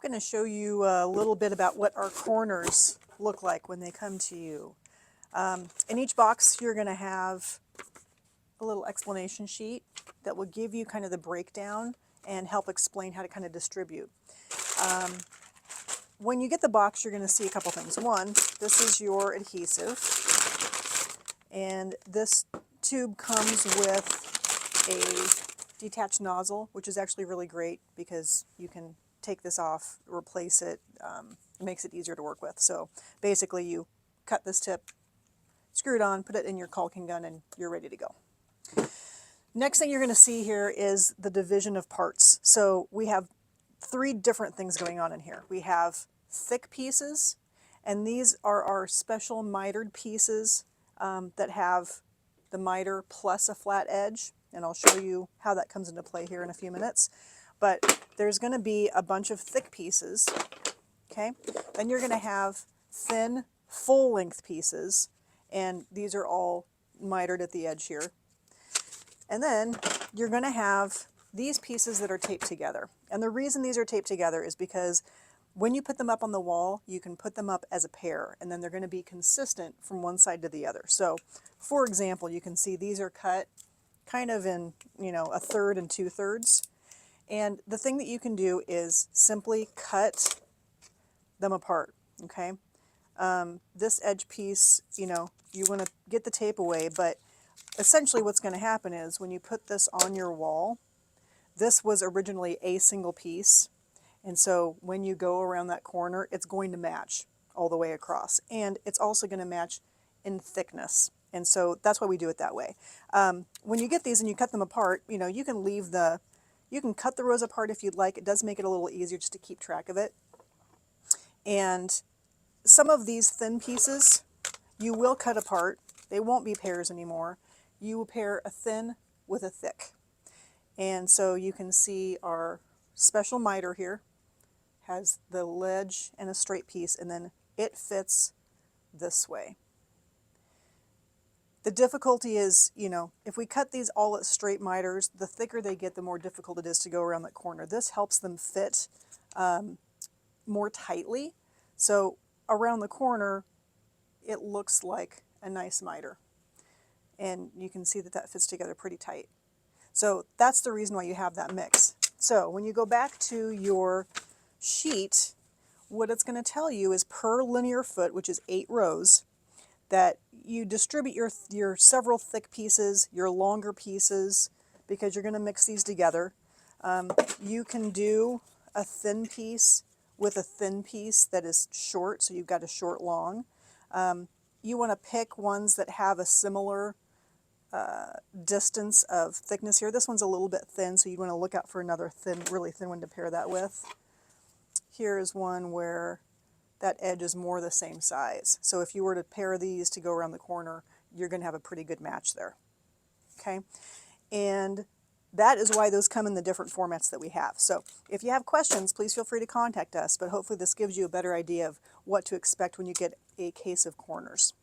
I'm going to show you a little bit about what our corners look like when they come to you. In each box, you're going to have a little explanation sheet that will give you kind of the breakdown and help explain how to kind of distribute. When you get the box, you're going to see a couple things. One, this is your adhesive, and this tube comes with a detached nozzle, which is actually really great because you can take this off, replace it. It makes it easier to work with. So basically you cut this tip, screw it on, put it in your caulking gun, and you're ready to go. Next thing you're going to see here is the division of parts. So we have three different things going on in here. We have thick pieces, and these are our special mitered pieces that have the miter plus a flat edge, and I'll show you how that comes into play here in a few minutes. But there's going to be a bunch of thick pieces, okay? Then you're going to have thin, full-length pieces, and these are all mitered at the edge here. And then you're going to have these pieces that are taped together. And the reason these are taped together is because when you put them up on the wall, you can put them up as a pair, and then they're going to be consistent from one side to the other. So, for example, you can see these are cut kind of in, a third and 2/3. And the thing that you can do is simply cut them apart, okay? This edge piece, you want to get the tape away, but essentially what's going to happen is when you put this on your wall, this was originally a single piece, and so when you go around that corner, it's going to match all the way across, and it's also going to match in thickness, and so that's why we do it that way. When you get these and you cut them apart, you can you can cut the rows apart if you'd like. It does make it a little easier just to keep track of it. And some of these thin pieces you will cut apart. They won't be pairs anymore. You will pair a thin with a thick. And so you can see our special miter here has the ledge and a straight piece, and then it fits this way. The difficulty is, if we cut these all at straight miters, the thicker they get, the more difficult it is to go around that corner. This helps them fit more tightly. So around the corner, it looks like a nice miter. And you can see that that fits together pretty tight. So that's the reason why you have that mix. So when you go back to your sheet, what it's going to tell you is per linear foot, which is 8 rows, that you distribute your several thick pieces, your longer pieces, because you're going to mix these together. You can do a thin piece with a thin piece that is short, so you've got a short long. You want to pick ones that have a similar distance of thickness here. This one's a little bit thin, so you want to look out for another really thin one to pair that with. Here is one where that edge is more the same size. So if you were to pair these to go around the corner, you're going to have a pretty good match there. Okay? And that is why those come in the different formats that we have. So if you have questions, please feel free to contact us, but hopefully this gives you a better idea of what to expect when you get a case of corners.